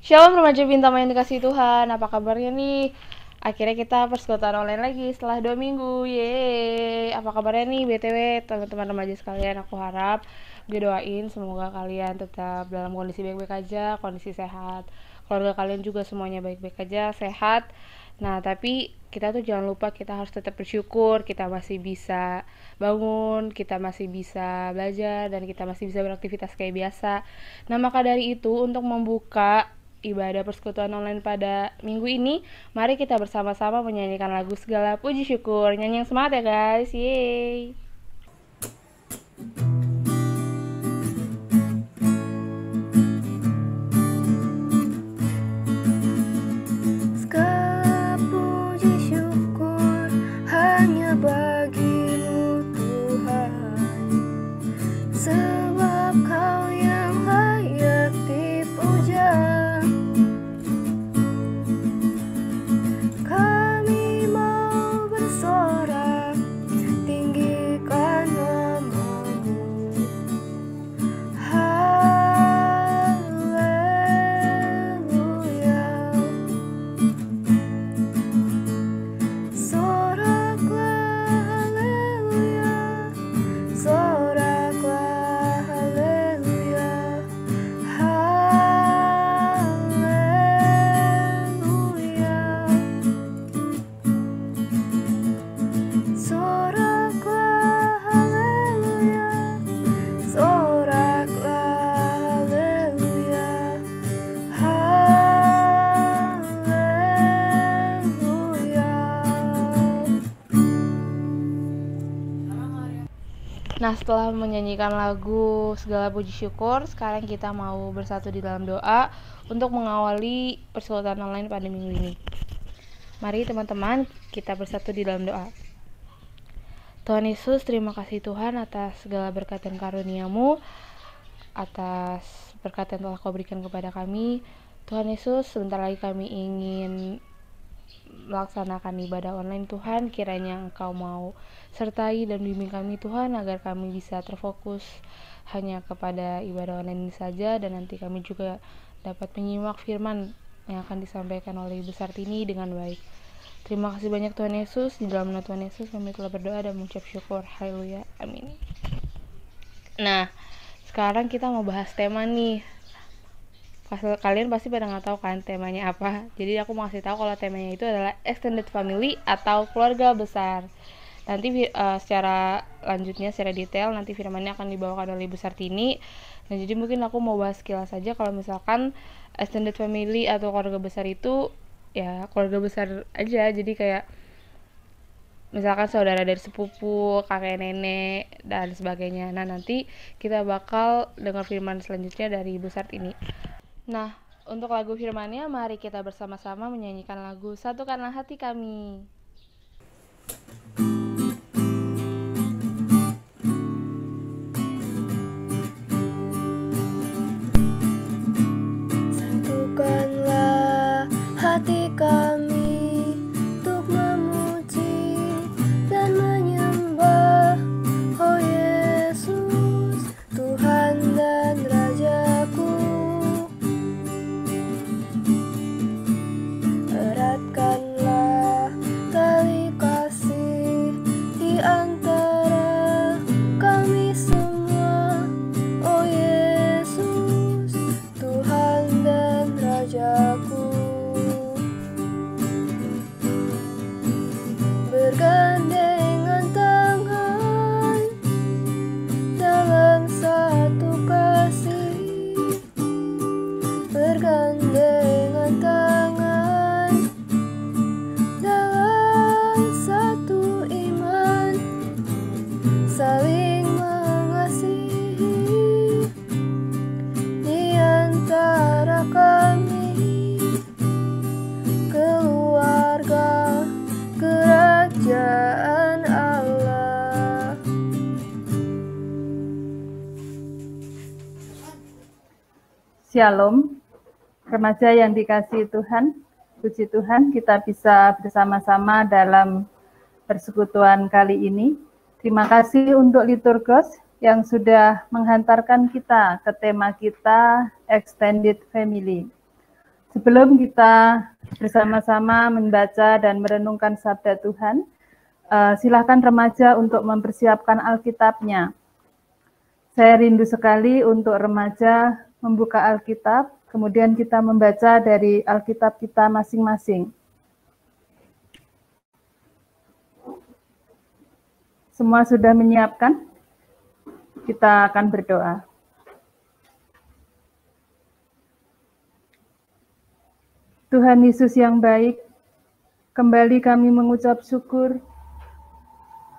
Shalom remaja bintang yang dikasih Tuhan, apa kabarnya nih? Akhirnya kita persekutuan online lagi setelah 2 minggu, yeay. Apa kabarnya nih BTW teman-teman remaja sekalian, aku harap gue doain semoga kalian tetap dalam kondisi baik-baik aja, kondisi sehat. Keluarga kalian juga semuanya baik-baik aja, sehat. Nah, tapi kita tuh jangan lupa kita harus tetap bersyukur, kita masih bisa bangun, kita masih bisa belajar, dan kita masih bisa beraktivitas kayak biasa. Nah, maka dari itu untuk membuka ibadah persekutuan online pada minggu ini, mari kita bersama-sama menyanyikan lagu Segala Puji Syukur. Nyanyi yang semangat ya guys, yeay. Segala puji syukur hanya bagimu Tuhan, sebab Kau yang layak dipuja. Kami mau bersorak, tinggikan nama-Mu. Haleluya. Soraklah haleluya, soraklah haleluya, haleluya. Soraklah haleluya, soraklah haleluya, haleluya. Nah, setelah menyanyikan lagu Segala Puji Syukur, sekarang kita mau bersatu di dalam doa untuk mengawali persekutuan online pada minggu ini. Mari teman-teman, kita bersatu di dalam doa. Tuhan Yesus, terima kasih Tuhan atas segala berkat dan karunia-Mu, atas berkat yang telah Kau berikan kepada kami. Tuhan Yesus, sebentar lagi kami ingin melaksanakan ibadah online Tuhan, kiranya Engkau mau sertai dan bimbing kami Tuhan, agar kami bisa terfokus hanya kepada ibadah online ini saja, dan nanti kami juga dapat menyimak firman yang akan disampaikan oleh Ibu Sartini dengan baik. Terima kasih banyak Tuhan Yesus. Di dalam nama Tuhan Yesus kami telah berdoa dan mengucap syukur. Haleluya, amin. Nah, sekarang kita mau bahas tema nih. Kalian pasti pada nggak tahu kan temanya apa. Jadi aku mau kasih tahu kalau temanya itu adalah extended family atau keluarga besar. Nanti secara lanjutnya, secara detail, nanti firmannya akan dibawakan oleh Ibu Sartini. Nah, jadi mungkin aku mau bahas sekilas saja kalau misalkan extended family atau keluarga besar itu ya keluarga besar aja. Jadi kayak misalkan saudara dari sepupu, kakek nenek, dan sebagainya. Nah, nanti kita bakal dengar firman selanjutnya dari Ibu Sartini. Nah, untuk lagu firmannya, mari kita bersama-sama menyanyikan lagu Satukanlah Hati Kami. Satukanlah hati kami untuk memuji dan menyembah, oh Yesus, Tuhan dan Rajaku. Eratkanlah tali kasih di antara kami semua, oh Yesus, Tuhan dan Rajaku. Bergandengan tangan dalam satu kasih, bergandengan tangan dalam satu iman, saling mengasihi di antara kami, keluarga kerajaan Allah. Shalom, remaja yang dikasihi Tuhan. Puji Tuhan, kita bisa bersama-sama dalam persekutuan kali ini. Terima kasih untuk Liturgos yang sudah menghantarkan kita ke tema kita Extended Family. Sebelum kita bersama-sama membaca dan merenungkan sabda Tuhan, silakan remaja untuk mempersiapkan Alkitabnya. Saya rindu sekali untuk remaja membuka Alkitab, kemudian kita membaca dari Alkitab kita masing-masing. Semua sudah menyiapkan? Kita akan berdoa. Tuhan Yesus yang baik, kembali kami mengucap syukur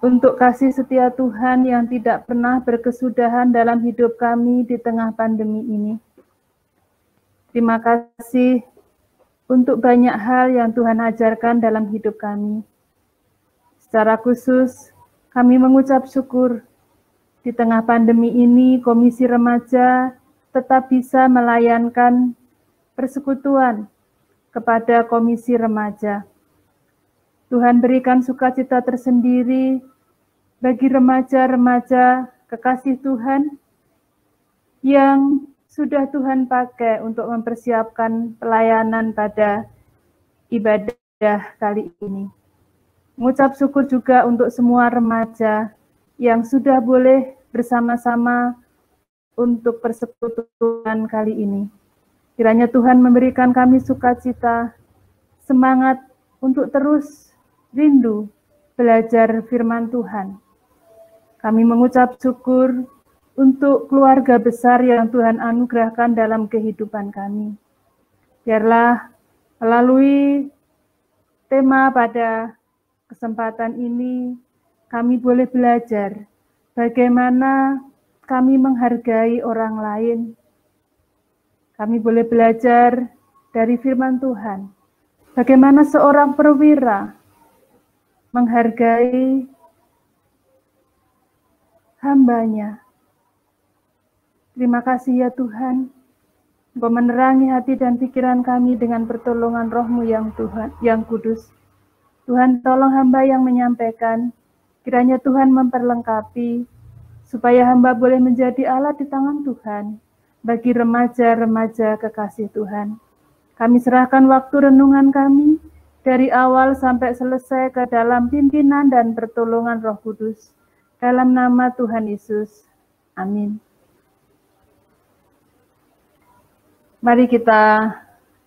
untuk kasih setia Tuhan yang tidak pernah berkesudahan dalam hidup kami di tengah pandemi ini. Terima kasih untuk banyak hal yang Tuhan ajarkan dalam hidup kami. Secara khusus, kami mengucap syukur di tengah pandemi ini, Komisi Remaja tetap bisa melayankan persekutuan kepada Komisi Remaja. Tuhan berikan sukacita tersendiri bagi remaja-remaja kekasih Tuhan yang sudah Tuhan pakai untuk mempersiapkan pelayanan pada ibadah kali ini. Mengucap syukur juga untuk semua remaja yang sudah boleh bersama-sama untuk persekutuan kali ini. Kiranya Tuhan memberikan kami sukacita, semangat untuk terus rindu belajar firman Tuhan. Kami mengucap syukur untuk keluarga besar yang Tuhan anugerahkan dalam kehidupan kami. Biarlah melalui tema pada kesempatan ini, kami boleh belajar bagaimana kami menghargai orang lain. Kami boleh belajar dari firman Tuhan, bagaimana seorang perwira menghargai hambanya. Terima kasih ya Tuhan, Engkau menerangi hati dan pikiran kami dengan pertolongan Roh-Mu yang Tuhan, yang kudus. Tuhan tolong hamba yang menyampaikan, kiranya Tuhan memperlengkapi, supaya hamba boleh menjadi alat di tangan Tuhan, bagi remaja-remaja kekasih Tuhan. Kami serahkan waktu renungan kami dari awal sampai selesai ke dalam pimpinan dan pertolongan Roh Kudus. Dalam nama Tuhan Yesus. Amin. Mari kita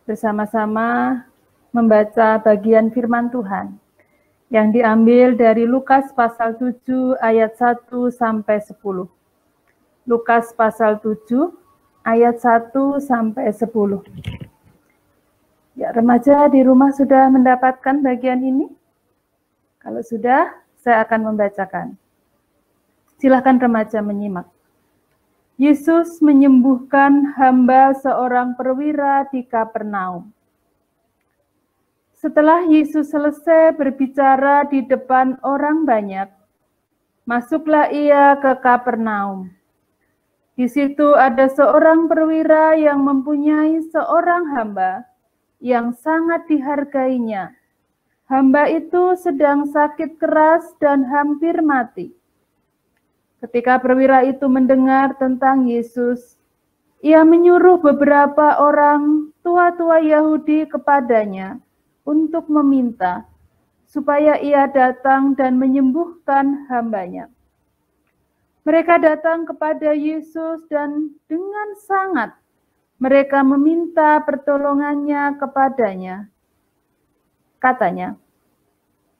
bersama-sama membaca bagian firman Tuhan yang diambil dari Lukas pasal 7 ayat 1 sampai 10. Lukas pasal 7 ayat 1 sampai 10. Ya, remaja di rumah sudah mendapatkan bagian ini? Kalau sudah, saya akan membacakan. Silahkan remaja menyimak. Yesus menyembuhkan hamba seorang perwira di Kapernaum. Setelah Yesus selesai berbicara di depan orang banyak, masuklah ia ke Kapernaum. Di situ ada seorang perwira yang mempunyai seorang hamba yang sangat dihargainya. Hamba itu sedang sakit keras dan hampir mati. Ketika perwira itu mendengar tentang Yesus, ia menyuruh beberapa orang tua-tua Yahudi kepadanya untuk meminta supaya ia datang dan menyembuhkan hambanya. Mereka datang kepada Yesus dan dengan sangat mereka meminta pertolongannya kepadanya. Katanya,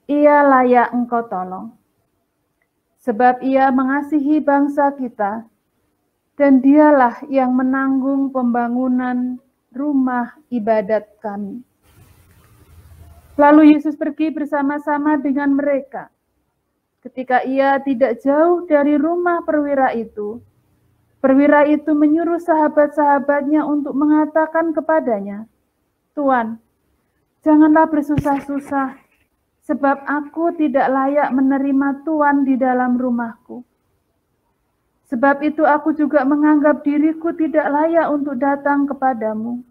ia layak engkau tolong, sebab ia mengasihi bangsa kita, dan dialah yang menanggung pembangunan rumah ibadat kami. Lalu Yesus pergi bersama-sama dengan mereka. Ketika ia tidak jauh dari rumah perwira itu menyuruh sahabat-sahabatnya untuk mengatakan kepadanya, Tuan, janganlah bersusah-susah, sebab aku tidak layak menerima Tuan di dalam rumahku. Sebab itu aku juga menganggap diriku tidak layak untuk datang kepadamu.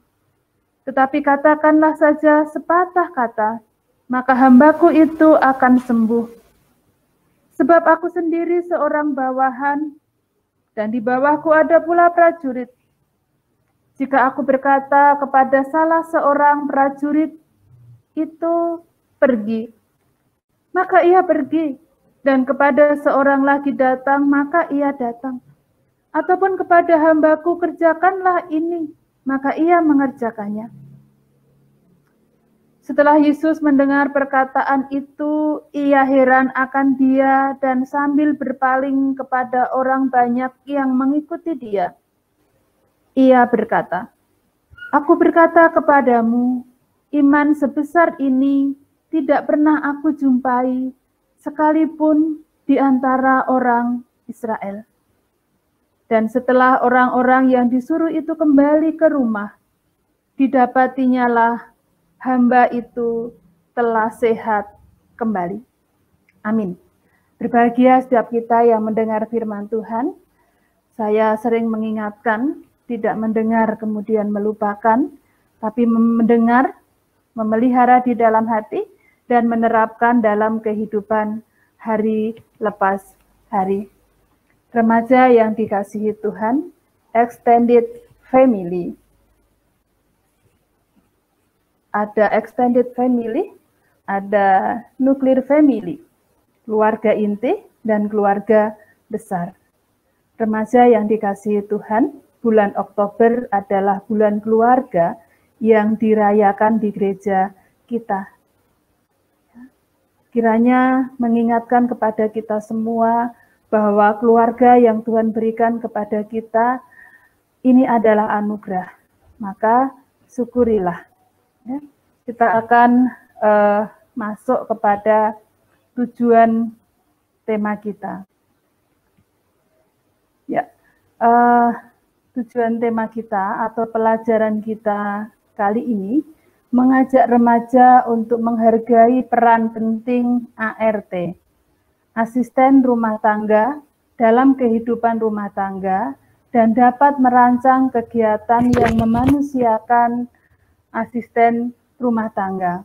Tetapi katakanlah saja sepatah kata, maka hambaku itu akan sembuh. Sebab aku sendiri seorang bawahan, dan di bawahku ada pula prajurit. Jika aku berkata kepada salah seorang prajurit itu pergi, maka ia pergi, dan kepada seorang lagi datang, maka ia datang. Ataupun kepada hambaku kerjakanlah ini, maka ia mengerjakannya. Setelah Yesus mendengar perkataan itu, ia heran akan dia dan sambil berpaling kepada orang banyak yang mengikuti dia, ia berkata, "Aku berkata kepadamu, iman sebesar ini tidak pernah aku jumpai, sekalipun di antara orang Israel." Dan setelah orang-orang yang disuruh itu kembali ke rumah, didapatinya lah hamba itu telah sehat kembali. Amin. Berbahagia setiap kita yang mendengar firman Tuhan. Saya sering mengingatkan, tidak mendengar kemudian melupakan, tapi mendengar, memelihara di dalam hati, dan menerapkan dalam kehidupan hari lepas hari. Remaja yang dikasihi Tuhan, extended family. Ada extended family, ada nuclear family, keluarga inti dan keluarga besar. Remaja yang dikasihi Tuhan, bulan Oktober adalah bulan keluarga yang dirayakan di gereja kita. Kiranya mengingatkan kepada kita semua bahwa keluarga yang Tuhan berikan kepada kita ini adalah anugerah. Maka syukurilah. Ya. Kita akan masuk kepada tujuan tema kita. Ya, tujuan tema kita atau pelajaran kita kali ini mengajak remaja untuk menghargai peran penting ART, asisten rumah tangga, dalam kehidupan rumah tangga, dan dapat merancang kegiatan yang memanusiakan asisten rumah tangga.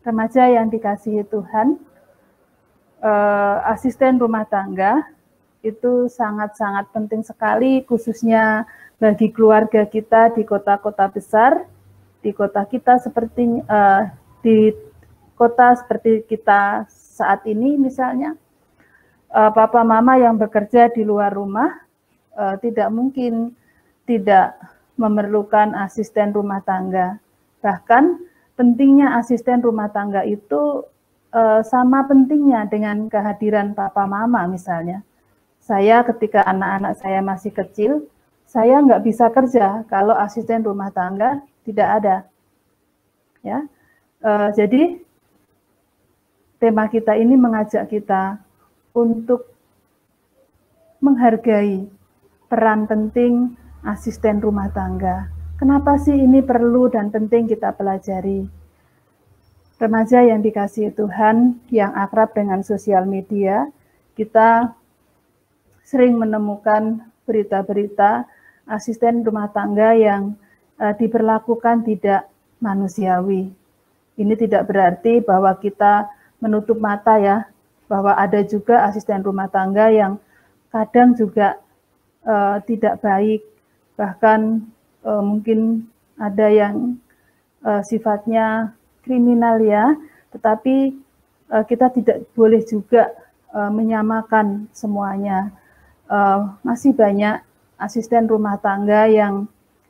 Remaja yang dikasihi Tuhan, asisten rumah tangga itu sangat-sangat penting sekali, khususnya bagi keluarga kita di kota-kota besar, di kota kita seperti di kota seperti kita saat ini misalnya, papa mama yang bekerja di luar rumah tidak mungkin tidak memerlukan asisten rumah tangga. Bahkan pentingnya asisten rumah tangga itu sama pentingnya dengan kehadiran papa mama misalnya. Saya ketika anak-anak saya masih kecil, saya nggak bisa kerja kalau asisten rumah tangga tidak ada. Ya, jadi tema kita ini mengajak kita untuk menghargai peran penting asisten rumah tangga. Kenapa sih ini perlu dan penting kita pelajari? Remaja yang dikasihi Tuhan, yang akrab dengan sosial media, kita sering menemukan berita-berita asisten rumah tangga yang diberlakukan tidak manusiawi. Ini tidak berarti bahwa kita menutup mata ya, bahwa ada juga asisten rumah tangga yang kadang juga tidak baik, bahkan mungkin ada yang sifatnya kriminal ya, tetapi kita tidak boleh juga menyamakan semuanya. Masih banyak asisten rumah tangga yang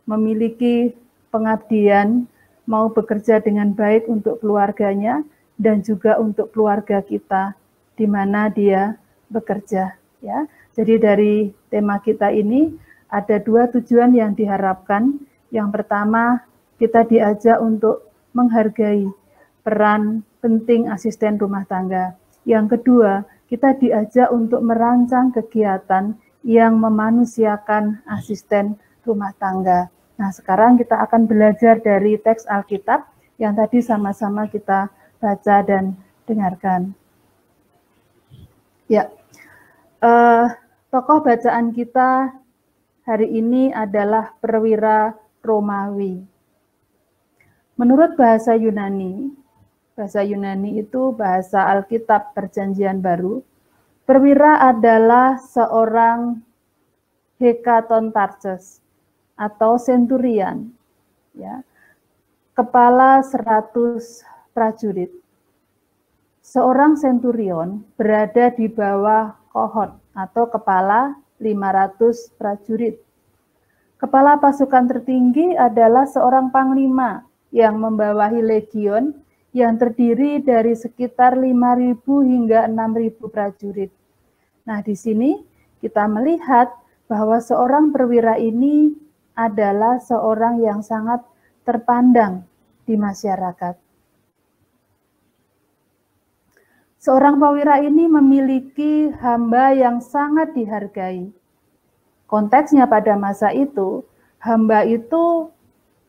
memiliki pengabdian, mau bekerja dengan baik untuk keluarganya dan juga untuk keluarga kita di mana dia bekerja. Ya, jadi dari tema kita ini ada dua tujuan yang diharapkan. Yang pertama, kita diajak untuk menghargai peran penting asisten rumah tangga. Yang kedua, kita diajak untuk merancang kegiatan yang memanusiakan asisten rumah tangga. Nah, sekarang kita akan belajar dari teks Alkitab yang tadi sama-sama kita baca dan dengarkan. Ya, tokoh bacaan kita hari ini adalah perwira Romawi. Menurut bahasa Yunani itu bahasa Alkitab Perjanjian Baru, perwira adalah seorang hekatontarches atau centurion, ya, kepala 100 prajurit. Seorang centurion berada di bawah kohort atau kepala 500 prajurit. Kepala pasukan tertinggi adalah seorang panglima yang membawahi legion yang terdiri dari sekitar 5.000 hingga 6.000 prajurit. Nah, di sini kita melihat bahwa seorang perwira ini adalah seorang yang sangat terpandang di masyarakat. Seorang perwira ini memiliki hamba yang sangat dihargai. Konteksnya pada masa itu, hamba itu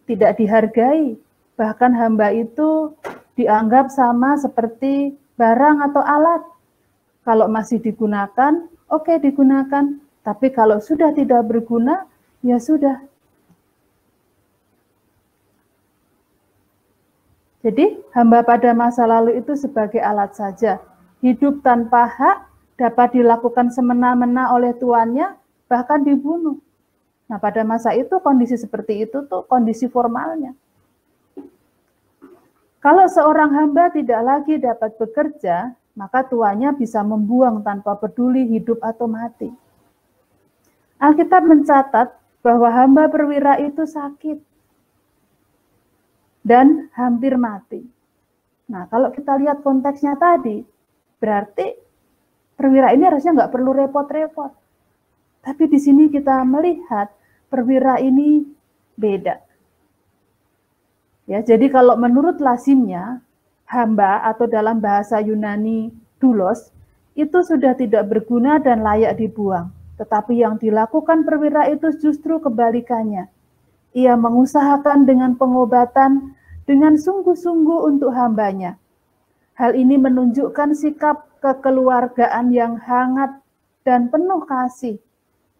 tidak dihargai, bahkan hamba itu dianggap sama seperti barang atau alat. Kalau masih digunakan, oke digunakan, tapi kalau sudah tidak berguna, ya sudah. Jadi, hamba pada masa lalu itu sebagai alat saja. Hidup tanpa hak dapat dilakukan semena-mena oleh tuannya, bahkan dibunuh. Nah, pada masa itu kondisi seperti itu tuh kondisi formalnya. Kalau seorang hamba tidak lagi dapat bekerja, maka tuannya bisa membuang tanpa peduli hidup atau mati. Alkitab mencatat bahwa hamba perwira itu sakit dan hampir mati. Nah, kalau kita lihat konteksnya tadi, berarti perwira ini harusnya nggak perlu repot-repot. Tapi di sini kita melihat perwira ini beda. Ya, jadi kalau menurut lazimnya, hamba atau dalam bahasa Yunani doulos, itu sudah tidak berguna dan layak dibuang. Tetapi yang dilakukan perwira itu justru kebalikannya. Ia mengusahakan dengan pengobatan dengan sungguh-sungguh untuk hambanya. Hal ini menunjukkan sikap kekeluargaan yang hangat dan penuh kasih,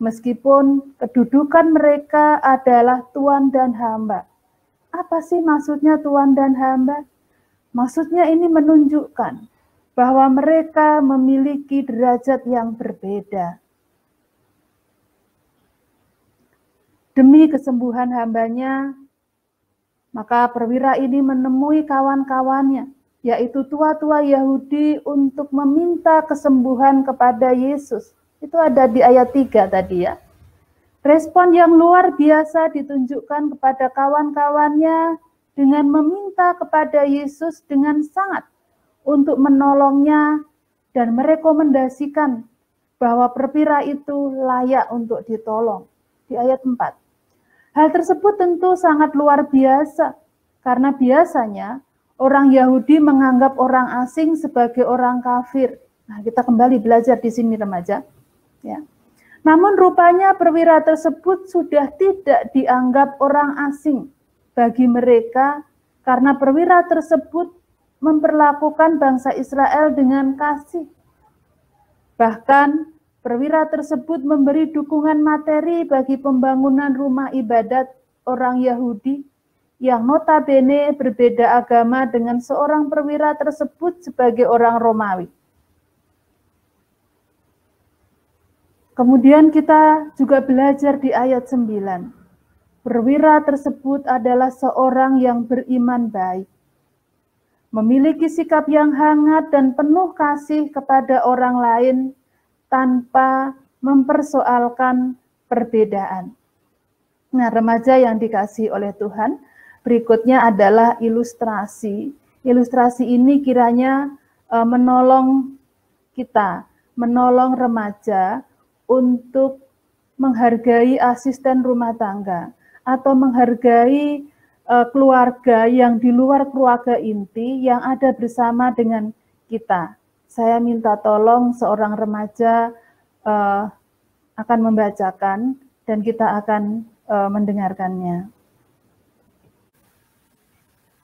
meskipun kedudukan mereka adalah tuan dan hamba. Apa sih maksudnya tuan dan hamba? Maksudnya ini menunjukkan bahwa mereka memiliki derajat yang berbeda. Demi kesembuhan hambanya, maka perwira ini menemui kawan-kawannya, yaitu tua-tua Yahudi untuk meminta kesembuhan kepada Yesus. Itu ada di ayat 3 tadi ya. Respon yang luar biasa ditunjukkan kepada kawan-kawannya dengan meminta kepada Yesus dengan sangat untuk menolongnya dan merekomendasikan bahwa perwira itu layak untuk ditolong. Di ayat 4. Hal tersebut tentu sangat luar biasa, karena biasanya orang Yahudi menganggap orang asing sebagai orang kafir. Nah, kita kembali belajar di sini remaja. Ya. Namun rupanya perwira tersebut sudah tidak dianggap orang asing bagi mereka, karena perwira tersebut memperlakukan bangsa Israel dengan kasih. Bahkan perwira tersebut memberi dukungan materi bagi pembangunan rumah ibadat orang Yahudi yang notabene berbeda agama dengan seorang perwira tersebut sebagai orang Romawi. Kemudian kita juga belajar di ayat 9. Perwira tersebut adalah seorang yang beriman baik, memiliki sikap yang hangat dan penuh kasih kepada orang lain, tanpa mempersoalkan perbedaan. Nah, remaja yang dikasihi oleh Tuhan, berikutnya adalah ilustrasi. Ilustrasi ini kiranya menolong kita, menolong remaja untuk menghargai asisten rumah tangga atau menghargai keluarga yang di luar keluarga inti yang ada bersama dengan kita. Saya minta tolong seorang remaja akan membacakan dan kita akan mendengarkannya.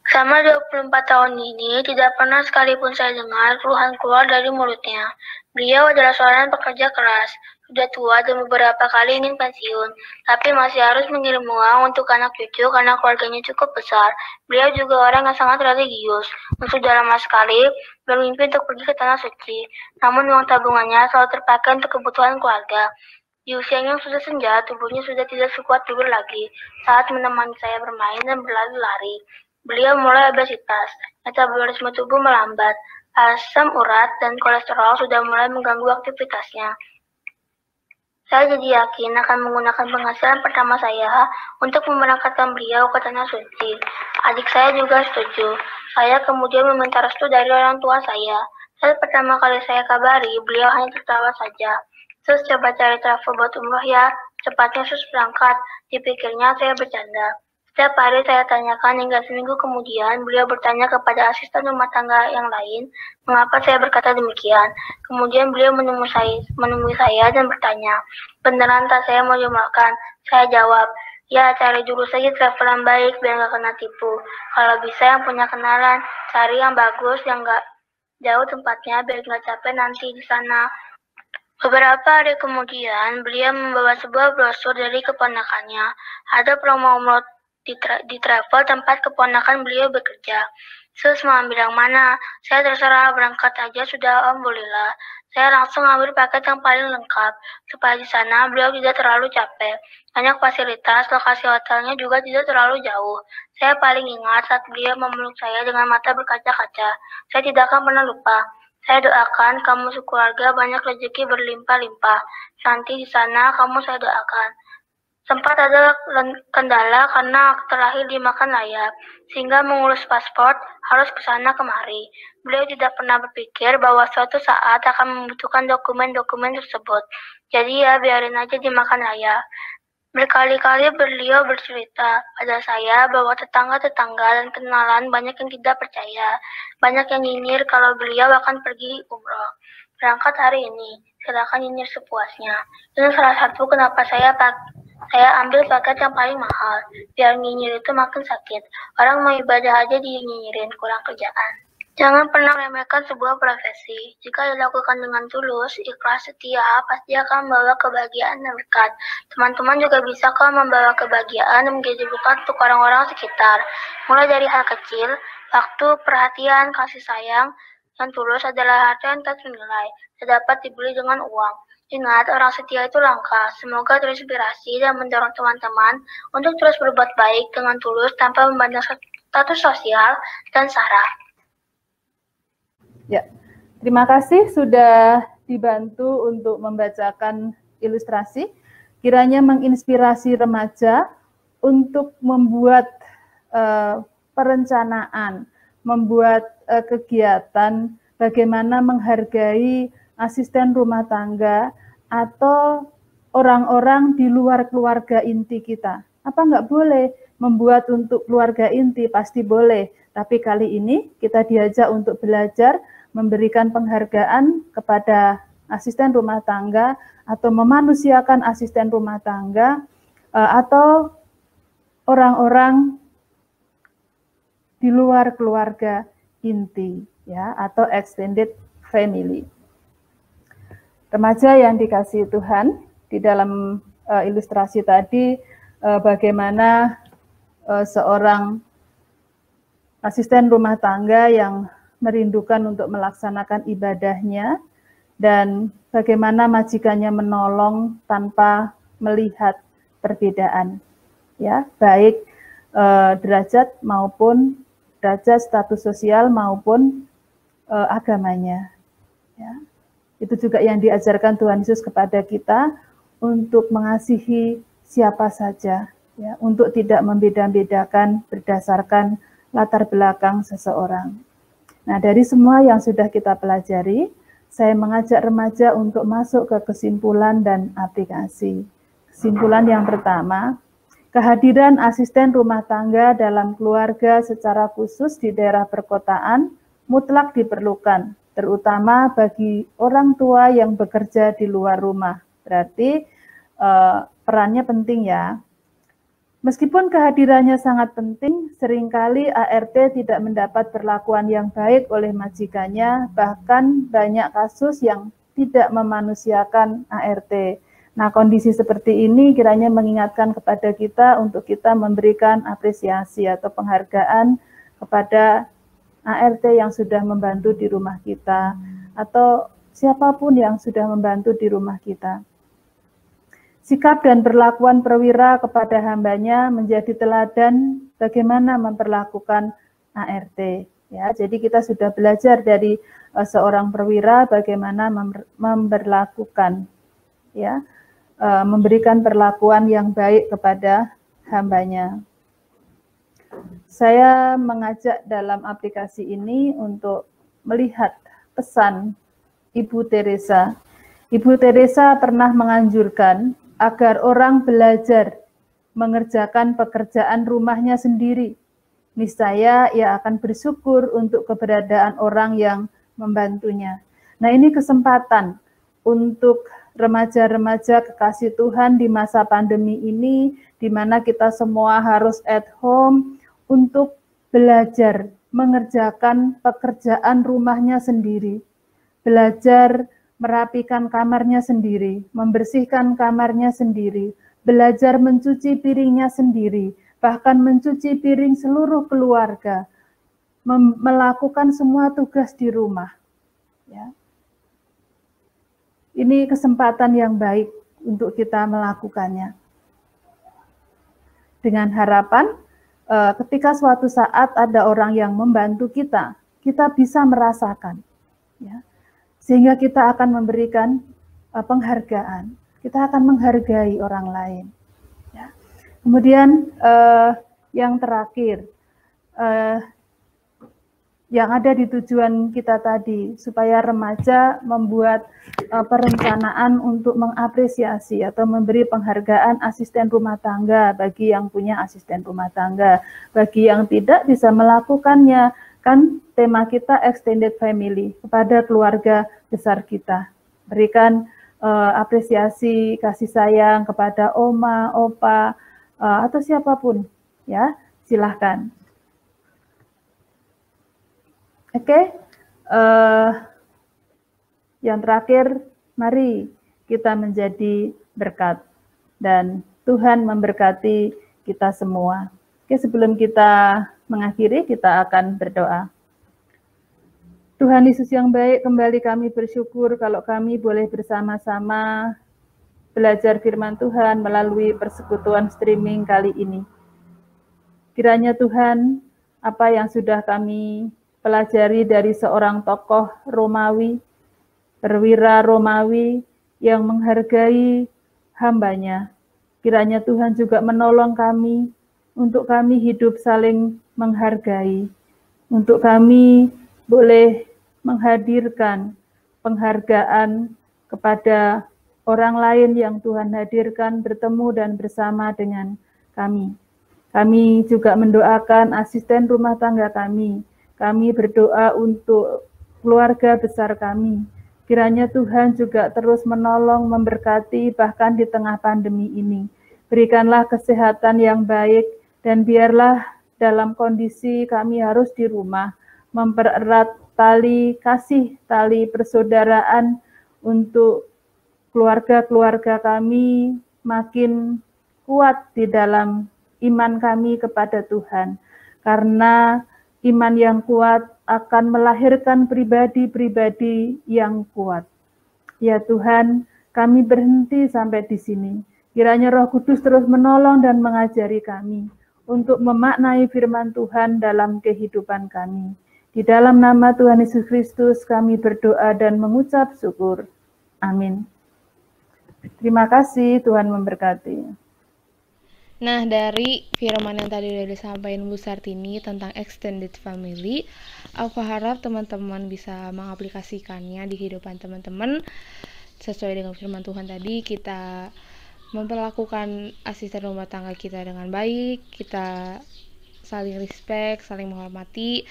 Selama 24 tahun ini, tidak pernah sekalipun saya dengar keluhan keluar dari mulutnya. Beliau adalah seorang pekerja keras, sudah tua dan beberapa kali ingin pensiun, tapi masih harus mengirim uang untuk anak cucu karena keluarganya cukup besar. Beliau juga orang yang sangat religius, dan sudah lama sekali bermimpi untuk pergi ke Tanah Suci, namun uang tabungannya selalu terpakai untuk kebutuhan keluarga. Di usianya yang sudah senja, tubuhnya sudah tidak sekuat dulu lagi. Saat menemani saya bermain dan berlari-lari, beliau mulai obesitas. Metabolisme tubuh melambat. Asam urat dan kolesterol sudah mulai mengganggu aktivitasnya. Saya jadi yakin akan menggunakan penghasilan pertama saya untuk memberangkatkan beliau ke Tanah Suci. Adik saya juga setuju. Saya kemudian meminta restu dari orang tua saya. Saat pertama kali saya kabari, beliau hanya tertawa saja. Sus, coba cari travel buat umroh ya. Cepatnya Sus berangkat. Dipikirnya saya bercanda. Setiap hari saya tanyakan hingga seminggu kemudian beliau bertanya kepada asisten rumah tangga yang lain mengapa saya berkata demikian. Kemudian beliau menemui saya dan bertanya, beneran tak saya mau diumrohkan? Saya jawab, ya cari dulu saja travel yang baik biar nggak kena tipu. Kalau bisa yang punya kenalan, cari yang bagus yang nggak jauh tempatnya biar nggak capek nanti di sana. Beberapa hari kemudian, beliau membawa sebuah brosur dari keponakannya. Ada promo umroh di travel tempat keponakan beliau bekerja. Sus mau ambil yang mana? Saya terserah, berangkat aja sudah alhamdulillah. Saya langsung ambil paket yang paling lengkap, supaya di sana beliau tidak terlalu capek. Banyak fasilitas, lokasi hotelnya juga tidak terlalu jauh. Saya paling ingat saat beliau memeluk saya dengan mata berkaca-kaca. Saya tidak akan pernah lupa. Saya doakan kamu sekeluarga banyak rezeki berlimpah-limpah. Nanti di sana kamu saya doakan. Sempat ada kendala karena akte lahir dimakan layar, sehingga mengurus paspor harus ke sana kemari. Beliau tidak pernah berpikir bahwa suatu saat akan membutuhkan dokumen-dokumen tersebut. Jadi ya biarin aja dimakan layar. Berkali-kali beliau bercerita pada saya bahwa tetangga-tetangga dan kenalan banyak yang tidak percaya. Banyak yang nyinyir kalau beliau akan pergi umroh. Berangkat hari ini, silakan nyinyir sepuasnya. Ini salah satu kenapa saya ambil paket yang paling mahal, biar nyinyir itu makin sakit. Orang mau ibadah aja dinyinyirin, kurang kerjaan. Jangan pernah remehkan sebuah profesi. Jika dilakukan dengan tulus, ikhlas, setia, pasti akan membawa kebahagiaan dan berkat. Teman-teman juga bisa kok membawa kebahagiaan dan menjadi berkat untuk orang-orang sekitar. Mulai dari hal kecil, waktu, perhatian, kasih sayang, yang tulus adalah harta yang tak ternilai, tidak dapat dibeli dengan uang. Ingat, orang setia itu langka. Semoga terinspirasi dan mendorong teman-teman untuk terus berbuat baik dengan tulus tanpa memandang status sosial dan sara. Ya, terima kasih sudah dibantu untuk membacakan ilustrasi. Kiranya menginspirasi remaja untuk membuat perencanaan, membuat kegiatan bagaimana menghargai asisten rumah tangga atau orang-orang di luar keluarga inti kita. Apa nggak boleh membuat untuk keluarga inti? Pasti boleh. Tapi kali ini kita diajak untuk belajar memberikan penghargaan kepada asisten rumah tangga atau memanusiakan asisten rumah tangga atau orang-orang di luar keluarga inti, ya, atau extended family. Remaja yang dikasihi Tuhan, di dalam ilustrasi tadi bagaimana seorang asisten rumah tangga yang merindukan untuk melaksanakan ibadahnya dan bagaimana majikannya menolong tanpa melihat perbedaan, ya, baik derajat maupun derajat status sosial maupun agamanya, ya. Itu juga yang diajarkan Tuhan Yesus kepada kita untuk mengasihi siapa saja, ya, untuk tidak membeda-bedakan berdasarkan latar belakang seseorang. Nah, dari semua yang sudah kita pelajari, saya mengajak remaja untuk masuk ke kesimpulan dan aplikasi. Kesimpulan yang pertama, kehadiran asisten rumah tangga dalam keluarga secara khusus di daerah perkotaan mutlak diperlukan, terutama bagi orang tua yang bekerja di luar rumah. Berarti perannya penting, ya. Meskipun kehadirannya sangat penting, seringkali ART tidak mendapat perlakuan yang baik oleh majikannya, bahkan banyak kasus yang tidak memanusiakan ART. Nah, kondisi seperti ini kiranya mengingatkan kepada kita untuk kita memberikan apresiasi atau penghargaan kepada ART yang sudah membantu di rumah kita, atau siapapun yang sudah membantu di rumah kita. Sikap dan perlakuan perwira kepada hambanya menjadi teladan bagaimana memperlakukan ART. Ya, jadi kita sudah belajar dari seorang perwira bagaimana memperlakukan, ya, memberikan perlakuan yang baik kepada hambanya. Saya mengajak dalam aplikasi ini untuk melihat pesan Ibu Teresa. Ibu Teresa pernah menganjurkan agar orang belajar mengerjakan pekerjaan rumahnya sendiri. Niscaya ia akan bersyukur untuk keberadaan orang yang membantunya. Nah, ini kesempatan untuk remaja-remaja kekasih Tuhan di masa pandemi ini, di mana kita semua harus at home, untuk belajar mengerjakan pekerjaan rumahnya sendiri. Belajar merapikan kamarnya sendiri, membersihkan kamarnya sendiri, belajar mencuci piringnya sendiri, bahkan mencuci piring seluruh keluarga, melakukan semua tugas di rumah. Ya. Ini kesempatan yang baik untuk kita melakukannya. Dengan harapan, ketika suatu saat ada orang yang membantu kita, kita bisa merasakan, ya, sehingga kita akan memberikan penghargaan, kita akan menghargai orang lain. Ya. Kemudian yang terakhir, yang ada di tujuan kita tadi, supaya remaja membuat perencanaan untuk mengapresiasi atau memberi penghargaan asisten rumah tangga bagi yang punya asisten rumah tangga, bagi yang tidak bisa melakukannya. Kan tema kita extended family, kepada keluarga besar kita. Berikan apresiasi, kasih sayang kepada oma, opa, atau siapapun, ya, silahkan. Oke, yang terakhir, mari kita menjadi berkat dan Tuhan memberkati kita semua. Oke, sebelum kita mengakhiri, kita akan berdoa. Tuhan Yesus yang baik, kembali kami bersyukur kalau kami boleh bersama-sama belajar firman Tuhan melalui persekutuan streaming kali ini. Kiranya Tuhan, apa yang sudah kami pelajari dari seorang tokoh Romawi, perwira Romawi yang menghargai hambanya, kiranya Tuhan juga menolong kami untuk kami hidup saling menghargai, untuk kami boleh menghadirkan penghargaan kepada orang lain yang Tuhan hadirkan bertemu dan bersama dengan kami. Kami juga mendoakan asisten rumah tangga kami. Kami berdoa untuk keluarga besar kami. Kiranya Tuhan juga terus menolong, memberkati bahkan di tengah pandemi ini. Berikanlah kesehatan yang baik, dan biarlah dalam kondisi kami harus di rumah, mempererat tali kasih, tali persaudaraan untuk keluarga-keluarga kami makin kuat di dalam iman kami kepada Tuhan. Karena iman yang kuat akan melahirkan pribadi-pribadi yang kuat. Ya Tuhan, kami berhenti sampai di sini. Kiranya Roh Kudus terus menolong dan mengajari kami untuk memaknai firman Tuhan dalam kehidupan kami. Di dalam nama Tuhan Yesus Kristus kami berdoa dan mengucap syukur. Amin. Terima kasih, Tuhan memberkati. Nah, dari firman yang tadi udah disampaikan Bu Sartini tentang extended family, aku harap teman-teman bisa mengaplikasikannya di kehidupan teman-teman. Sesuai dengan firman Tuhan tadi, kita memperlakukan asisten rumah tangga kita dengan baik, kita saling respect, saling menghormati,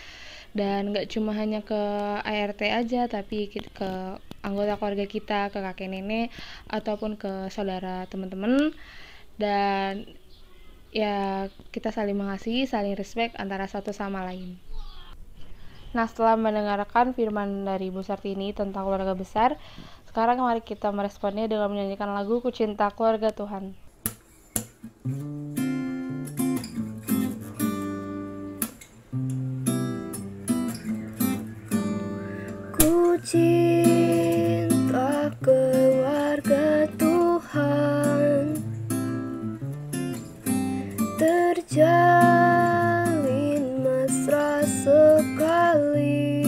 dan gak cuma hanya ke ART aja, tapi ke anggota keluarga kita, ke kakek nenek, ataupun ke saudara teman-teman. Dan ya, kita saling mengasihi, saling respect antara satu sama lain. Nah, setelah mendengarkan firman dari Bu Sartini tentang keluarga besar, sekarang mari kita meresponnya dengan menyanyikan lagu Ku Cinta Keluarga Tuhan. Ku cinta keluarga Tuhan, terjalin mesra sekali.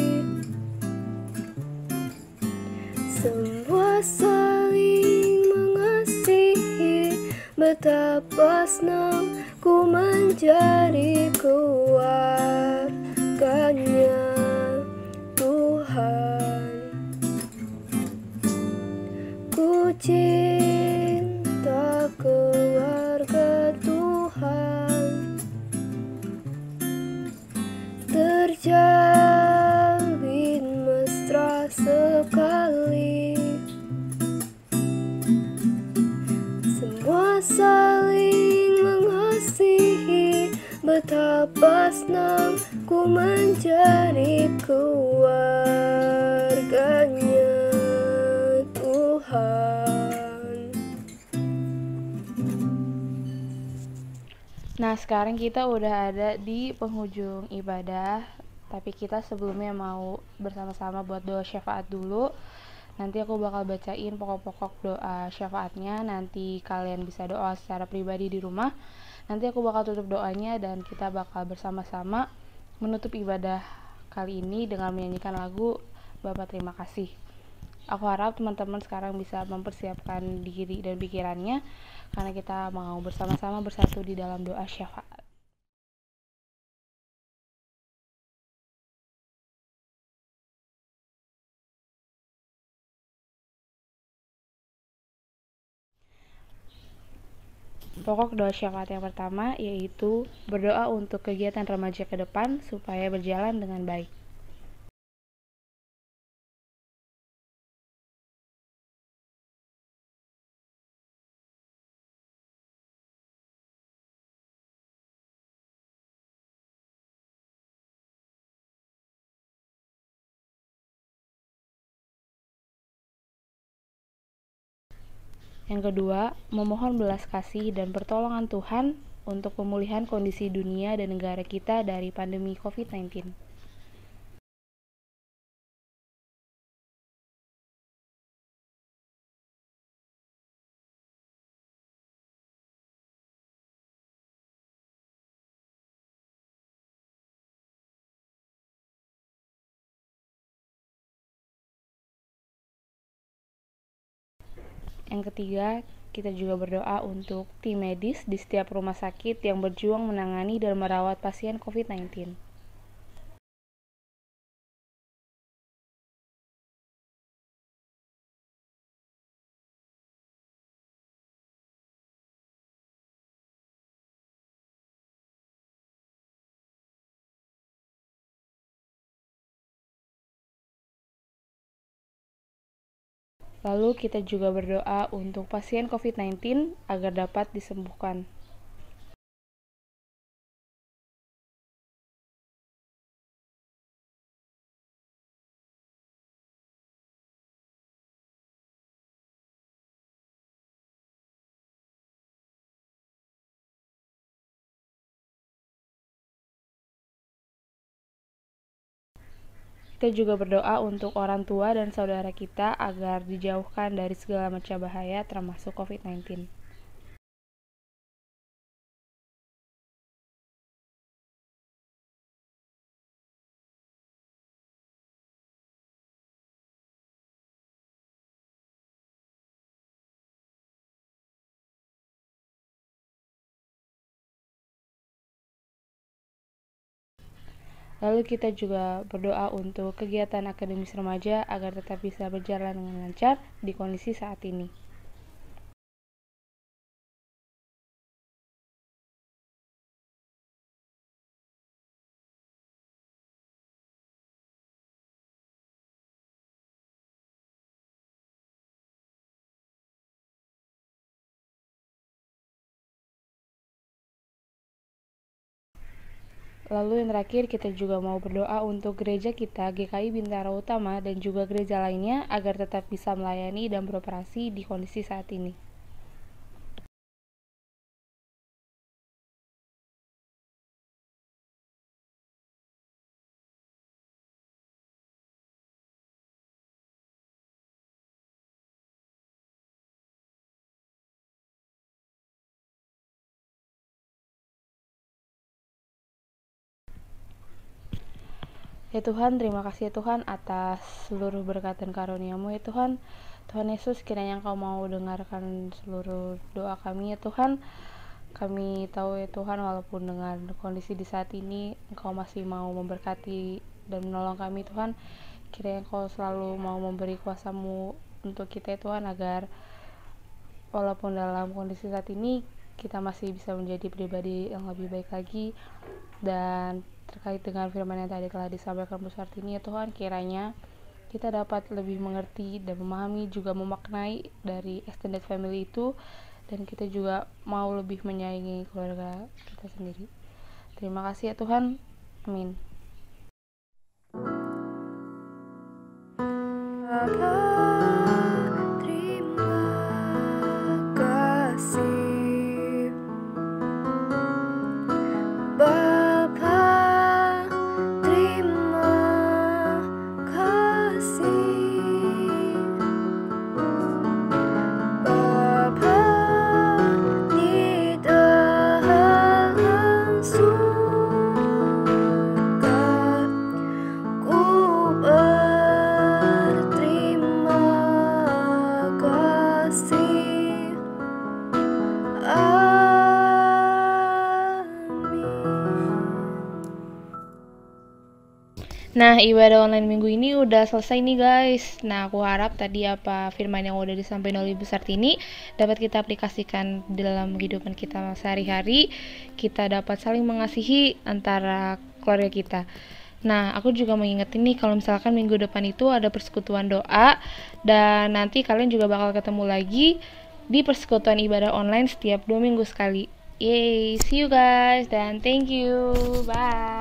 Semua saling mengasihi, betapa senang ku menjadi keluarganya Tuhan. Ku cinta keluarga Tuhan, terjalin mesra sekali. Semua saling mengasihi, betapa senang ku menjadi keluarganya Tuhan. Nah, sekarang kita udah ada di penghujung ibadah, tapi kita sebelumnya mau bersama-sama buat doa syafaat dulu. Nanti aku bakal bacain pokok-pokok doa syafaatnya, nanti kalian bisa doa secara pribadi di rumah. Nanti aku bakal tutup doanya dan kita bakal bersama-sama menutup ibadah kali ini dengan menyanyikan lagu Bapa Terima Kasih. Aku harap teman-teman sekarang bisa mempersiapkan diri dan pikirannya, karena kita mau bersama-sama bersatu di dalam doa syafaat. Pokok doa syafaat yang pertama yaitu berdoa untuk kegiatan remaja ke depan supaya berjalan dengan baik. Yang kedua, memohon belas kasih dan pertolongan Tuhan untuk pemulihan kondisi dunia dan negara kita dari pandemi COVID-19. Yang ketiga, kita juga berdoa untuk tim medis di setiap rumah sakit yang berjuang menangani dan merawat pasien COVID-19. Lalu kita juga berdoa untuk pasien COVID-19 agar dapat disembuhkan. Kita juga berdoa untuk orang tua dan saudara kita agar dijauhkan dari segala macam bahaya termasuk COVID-19. Lalu kita juga berdoa untuk kegiatan akademis remaja agar tetap bisa berjalan dengan lancar di kondisi saat ini. Lalu yang terakhir, kita juga mau berdoa untuk gereja kita GKI Bintaro Utama dan juga gereja lainnya agar tetap bisa melayani dan beroperasi di kondisi saat ini. Ya Tuhan, terima kasih ya Tuhan atas seluruh berkat dan karunia-Mu ya Tuhan. Tuhan Yesus, kiranya Engkau mau dengarkan seluruh doa kami ya Tuhan. Kami tahu ya Tuhan, walaupun dengan kondisi di saat ini Engkau masih mau memberkati dan menolong kami Tuhan. Kiranya Engkau selalu mau memberi kuasa-Mu untuk kita ya Tuhan, agar walaupun dalam kondisi saat ini kita masih bisa menjadi pribadi yang lebih baik lagi. Dan terkait dengan firman yang tadi telah disampaikan Bu Sartini ya Tuhan, kiranya kita dapat lebih mengerti dan memahami, juga memaknai dari extended family itu, dan kita juga mau lebih menyayangi keluarga kita sendiri. Terima kasih ya Tuhan, amin. Bapa, terima kasih. Bapa, terima kasih. Bapa, di dalam surga, ku berterima kasih. Nah, ibadah online minggu ini udah selesai nih guys. Nah, aku harap tadi apa firman yang udah disampaikan oleh Bu Sartini dapat kita aplikasikan dalam kehidupan kita sehari-hari. Kita dapat saling mengasihi antara keluarga kita. Nah, aku juga mengingetin nih kalau misalkan minggu depan itu ada persekutuan doa, dan nanti kalian juga bakal ketemu lagi di persekutuan ibadah online setiap 2 minggu sekali. Yay, see you guys, dan thank you. Bye.